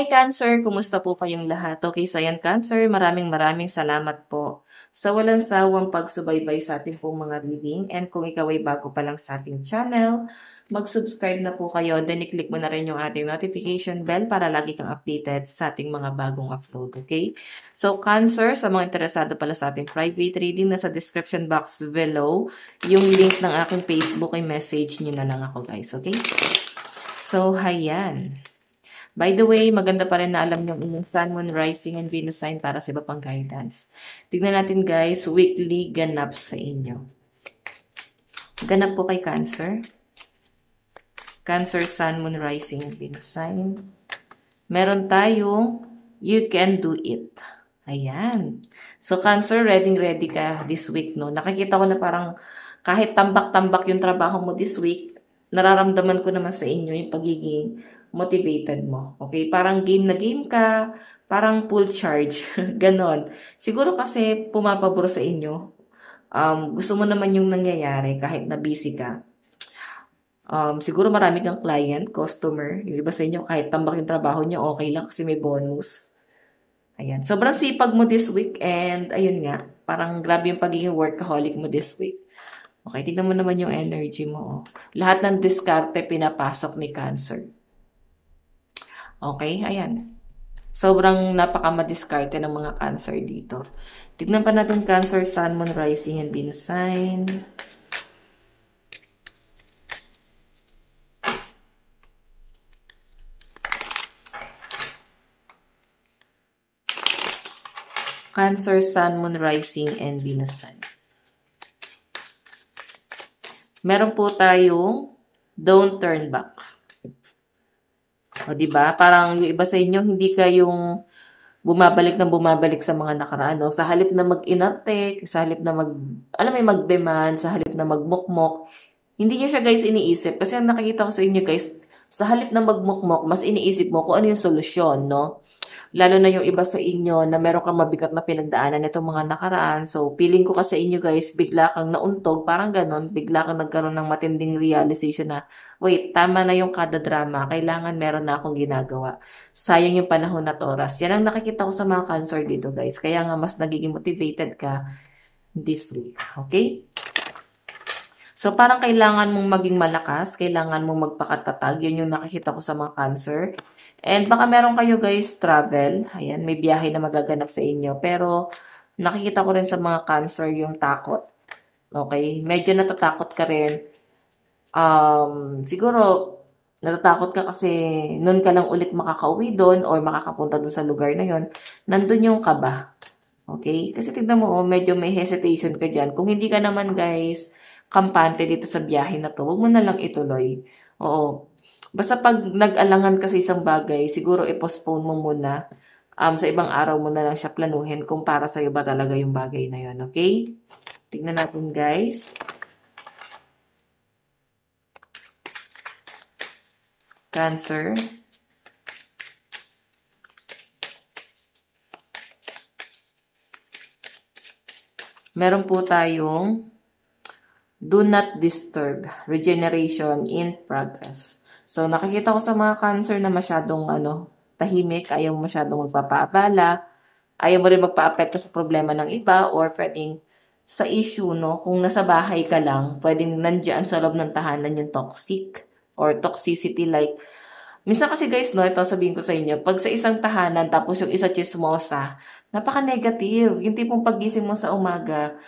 Hi Cancer! Kumusta po kayong lahat? Okay, so yan Cancer, maraming salamat po sa walang sawang pagsubaybay sa ating pong mga reading. And kung ikaw ay bago pa lang sa ating channel, mag-subscribe na po kayo. Then i-click mo na rin yung ating notification bell para lagi kang updated sa ating mga bagong upload. Okay? So Cancer, sa mga interesado pala sa ating private reading, nasa description box below, yung link ng aking Facebook ay message nyo na lang ako guys. Okay? So, hayan. By the way, maganda pa rin na alam yung inyong Sun, Moon, Rising, and Venus sign para sa iba pang guidance. Tignan natin guys, weekly ganap sa inyo. Ganap po kay Cancer. Cancer, Sun, Moon, Rising, and Venus sign. Meron tayong you can do it. Ayan. So Cancer, ready ka this week, no? Nakikita ko na parang kahit tambak-tambak yung trabaho mo this week, nararamdaman ko naman sa inyo yung pagiging motivated mo. Okay? Parang game na game ka, parang full charge. Ganon. Siguro kasi pumapabor sa inyo. Gusto mo naman yung nangyayari kahit na busy ka. Siguro marami kang client, customer. Yung iba sa inyo, kahit tambak yung trabaho niya, okay lang kasi may bonus. Ayan. Sobrang sipag mo this week and ayun nga, parang grabe yung pagiging workaholic mo this week. Okay, tignan mo naman yung energy mo. Oh. Lahat ng diskarte pinapasok ni Cancer. Okay, ayan. Sobrang napaka-madiskarte ng mga Cancer dito. Tignan pa natin Cancer, Sun, Moon, Rising, and Venus sign. Cancer, Sun, Moon, Rising, and Venus sign. Meron po tayong don't turn back. O, diba? Parang yung iba sa inyo, hindi kayong bumabalik sa mga nakaraan. No? Sa halip na mag-inarte, sa halip na mag-demand, sa halip na magmukmok, hindi nyo siya guys iniisip. Kasi ang nakikita ko sa inyo guys, sa halip na magmukmok, mas iniisip mo kung ano yung solusyon, no? Lalo na yung iba sa inyo na meron kang mabigat na pinagdaanan itong mga nakaraan. So, feeling ko kasi inyo guys, bigla kang nauntog, parang ganon, bigla kang nagkaroon ng matinding realization na, wait, tama na yung kada drama, kailangan meron na akong ginagawa. Sayang yung panahon at oras. Yan ang nakikita ko sa mga Cancer dito guys. Kaya nga mas nagiging motivated ka this week. Okay? So, parang kailangan mong maging malakas, kailangan mong magpakatatag. Yun yung nakikita ko sa mga Cancer. And baka meron kayo guys travel. Ayan, may biyahe na magaganap sa inyo. Pero nakikita ko rin sa mga Cancer yung takot. Okay? Medyo natatakot ka rin. Siguro natatakot ka kasi nun ka lang ulit makakauwi doon or makakapunta doon sa lugar na yon. Nandun yung kaba. Okay? Kasi tignan mo, oh, medyo may hesitation ka dyan. Kung hindi ka naman guys kampante dito sa biyahe na to, huwag mo na lang ituloy. Oo. Basta pag nag-alangan kasi isang bagay, siguro i-postpone mo muna. Sa ibang araw mo na lang siya planuhin kung para sa'yo ba talaga yung bagay na yun. Okay? Tignan natin guys. Cancer. Meron po tayong do not disturb, regeneration in progress. So, nakikita ko sa mga Cancer na masyadong tahimik, ayaw masyadong magpapaabala, ayaw mo rin magpa-apekto sa problema ng iba or pwedeng sa issue, no? Kung nasa bahay ka lang, pwedeng nandiyan sa loob ng tahanan yung toxic or toxicity like minsan kasi guys, no, ito sabihin ko sa inyo, pag sa isang tahanan tapos yung isa chismosa, napaka-negative. Yung tipong paggising mo sa umaga,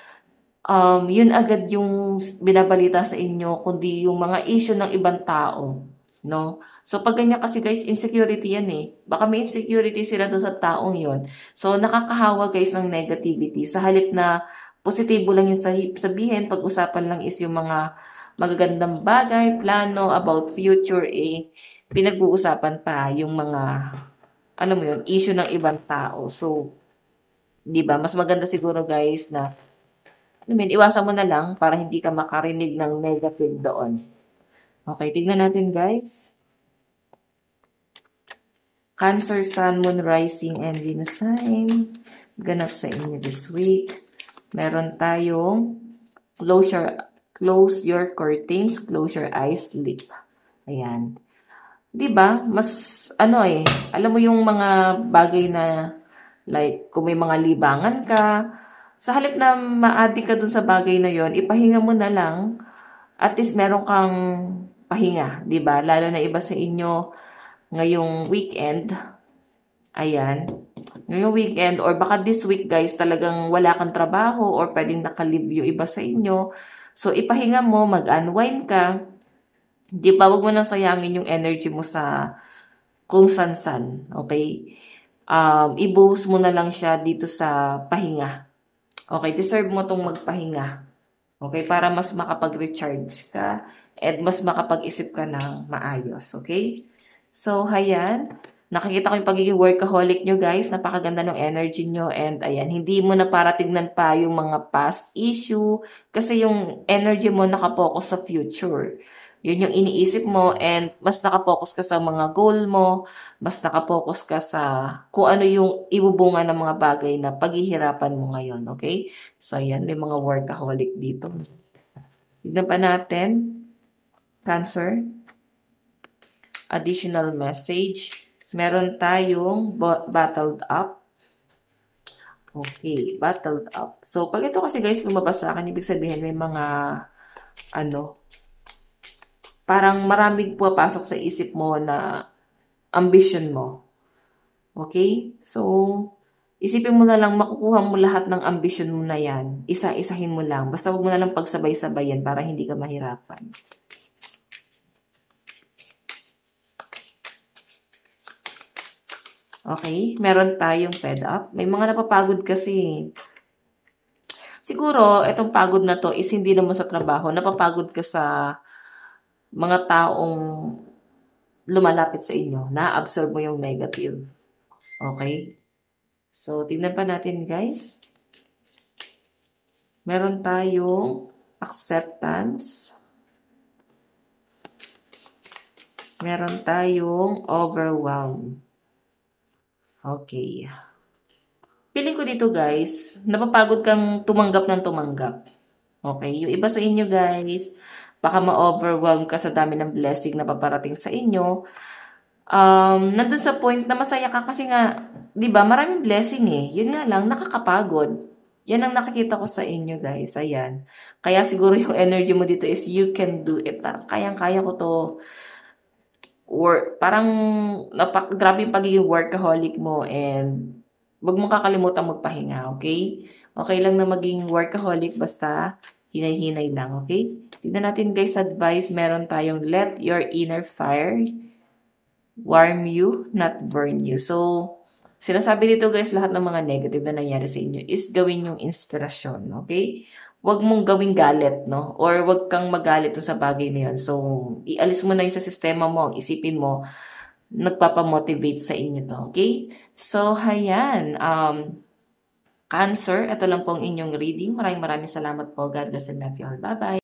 yun agad yung binabalita sa inyo, kundi yung mga issue ng ibang tao. No? So, pag ganyan kasi guys, insecurity yan eh. Baka may insecurity sila doon sa taong yon. So, nakakahawa guys ng negativity. Sa halip na positibo lang yung sabihin, pag-usapan lang is yung mga magagandang bagay, plano, about future, eh, pinag-uusapan pa yung mga, alam mo yun, issue ng ibang tao. So, di ba, mas maganda siguro guys na iwasan mo na lang para hindi ka makarinig ng negative doon. Okay, tignan natin guys. Cancer, Sun, Moon, Rising, and Venus sign. Ganap sa inyo this week. Meron tayong close your curtains, close your eyes, sleep. Ayan. Diba? Mas ano eh, alam mo yung mga bagay na, like, kung may mga libangan ka, sa halip na ma-addict ka dun sa bagay na yon, ipahinga mo na lang, at least meron kang pahinga, di ba? Lalo na iba sa inyo, ngayong weekend, ayan, ngayong weekend, or baka this week guys, talagang wala kang trabaho, or pwedeng nakalib yung iba sa inyo, so ipahinga mo, mag-unwind ka, di ba? Wag mo nang sayangin yung energy mo sa kung san-san, okay? I-boost mo na lang siya dito sa pahinga. Okay, deserve mo tong magpahinga. Okay, para mas makapag-recharge ka at mas makapag-isip ka ng maayos. Okay? So, ayan. Nakikita ko yung pagiging workaholic nyo, guys. Napakaganda ng energy nyo. And, ayan, hindi mo na para tignan pa yung mga past issue. Kasi yung energy mo nakapokus sa future. Yun yung iniisip mo and mas nakapokus ka sa mga goal mo, mas nakapokus ka sa kung ano yung ibubunga ng mga bagay na paghihirapan mo ngayon, okay? So, ayan, may mga workaholic dito. Tignan pa natin, Cancer. Additional message. Meron tayong bottled up. Okay, bottled up. So, pag ito kasi guys lumabas sa akin, ibig sabihin may mga, ano, parang maraming pumapasok sa isip mo na ambition mo. Okay? So, isipin mo na lang, makukuha mo lahat ng ambition mo na yan. Isa-isahin mo lang. Basta wag mo na lang pagsabay-sabayan para hindi ka mahirapan. Okay? Meron tayong fed up. May mga napapagod kasi. Siguro, itong pagod na to is hindi naman sa trabaho. Napapagod ka sa mga taong lumalapit sa inyo. Na-absorb mo yung negative. Okay? So, tingnan pa natin guys. Meron tayong acceptance. Meron tayong overwhelm. Okay. Feeling ko dito guys, napapagod kang tumanggap ng tumanggap. Okay? Yung iba sa inyo guys, baka ma-overwhelm ka sa dami ng blessing na paparating sa inyo. Nandun sa point na masaya ka kasi nga, di ba, maraming blessing eh. Yun nga lang, nakakapagod. Yan ang nakikita ko sa inyo guys. Ayan. Kaya siguro yung energy mo dito is you can do it. Parang kayang-kaya ko to. Or parang grabe yung pagiging workaholic mo and wag mong kakalimutan magpahinga, okay? Okay lang na maging workaholic basta hinay-hinay lang, okay? Tignan natin guys, advice. Meron tayong let your inner fire warm you, not burn you. So, sinasabi dito guys, lahat ng mga negative na nangyari sa inyo is gawin yung inspirasyon, okay? Huwag mong gawing galit, no? Or huwag kang magalit sa bagay na yun. So, ialis mo na yun sa sistema mo, isipin mo, nagpapamotivate sa inyo to, okay? So, hayan. Cancer, ito lang pong inyong reading. Maraming salamat po. God bless and love you all. Bye-bye.